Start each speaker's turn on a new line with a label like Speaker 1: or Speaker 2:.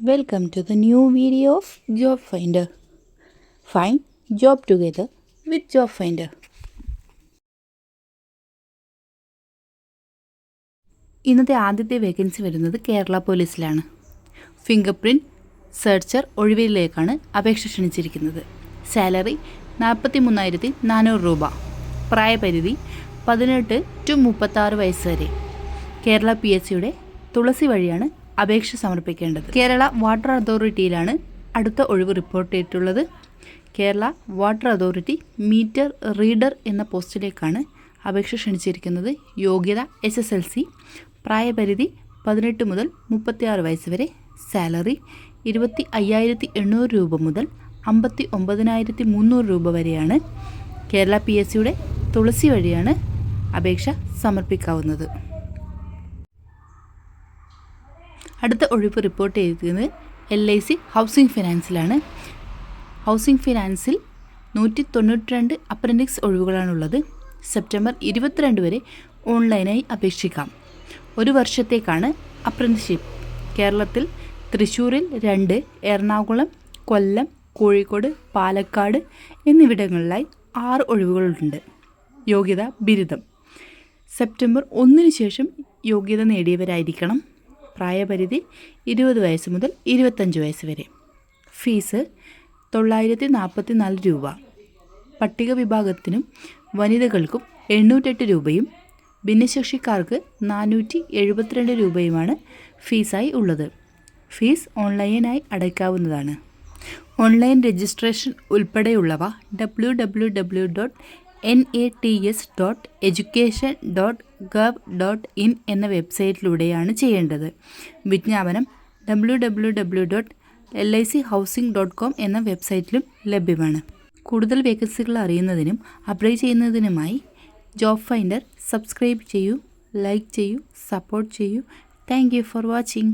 Speaker 1: Welcome to the new video of Job Finder. Find job together with Job Finder. ഇന്നത്തെ ആദ്യത്തെ vacancy വരുന്നത് Kerala പോലീസിലാണ്. Finger print searcher ഒഴിവിലേക്കാണ് അപേക്ഷ ക്ഷണിച്ചിരിക്കുന്നത്. Salary 43,400 രൂപ. പ്രായപരിധി 18 to 36 വയസ്സ് വരെ. കേരള PSCയുടെ തുളസി വഴിയാണ് അപേക്ഷ സമർപ്പിക്കേണ്ടത്. കേരള വാട്ടർ അതോറിറ്റിയിലാണ് അടുത്ത ഒഴിവ് റിപ്പോർട്ട് ചെയ്തിട്ടുള്ളത്. Kerala water authority metre reader എന്ന പോസ്റ്റിലേക്കാണ് അപേക്ഷ ക്ഷണിച്ചിരിക്കുന്നത്. യോഗ്യത SSLC. പ്രായപരിധി 18 മുതൽ 36 വയസ്സ് വരെ. സാലറി 25,800 രൂപ മുതൽ 59,300 രൂപ വരെയാണ്. കേരള PSCയുടെ തുളസി വഴിയാണ് അപേക്ഷ സമർപ്പിക്കാവുന്നത്. അടുത്ത ഒഴിവ് റിപ്പോർട്ട് ചെയ്തിരിക്കുന്നത് LIC ഹൗസിംഗ് ഫിനാൻസിലാണ്. ഹൗസിംഗ് ഫിനാൻസിൽ 192 അപ്രൻറ്റിക്സ് ഒഴിവുകളാണുള്ളത്. സെപ്റ്റംബർ 22 വരെ ഓൺലൈനായി അപേക്ഷിക്കാം. 1 വർഷത്തേക്കാണ് അപ്രൻറ്റിസ്ഷിപ്പ്. കേരളത്തിൽ തൃശ്ശൂരിൽ 2, എറണാകുളം, കൊല്ലം, കോഴിക്കോട്, പാലക്കാട് എന്നിവിടങ്ങളിലായി 6 ഒഴിവുകളുണ്ട്. യോഗ്യത ബിരുദം. സെപ്റ്റംബർ 1 ശേഷം യോഗ്യത നേടിയവരായിരിക്കണം. പ്രായപരിധി 20 വയസ്സ് മുതൽ 25 വയസ്സ് വരെ. ഫീസ് 944 രൂപ. പട്ടിക വിഭാഗത്തിനും വനിതകൾക്കും 808 രൂപയും ഭിന്നശേഷിക്കാർക്ക് 472 രൂപയുമാണ് ഫീസായി ഉള്ളത്. ഫീസ് ഓൺലൈനായി അടയ്ക്കാവുന്നതാണ്. ഓൺലൈൻ രജിസ്ട്രേഷൻ ഉൾപ്പെടെയുള്ളവ www.nats.education.gov.in എന്ന വെബ്സൈറ്റിലൂടെയാണ് ചെയ്യേണ്ടത്. വിജ്ഞാപനം www.lichousing.com എന്ന വെബ്സൈറ്റിലും ലഭ്യമാണ്. കൂടുതൽ വേക്കൻസികൾ അറിയുന്നതിനും അപ്ലൈ ചെയ്യുന്നതിനുമായി ജോബ് ഫൈൻഡർ സബ്സ്ക്രൈബ് ചെയ്യൂ, ലൈക്ക് ചെയ്യൂ, സപ്പോർട്ട് ചെയ്യൂ. Thank you for watching.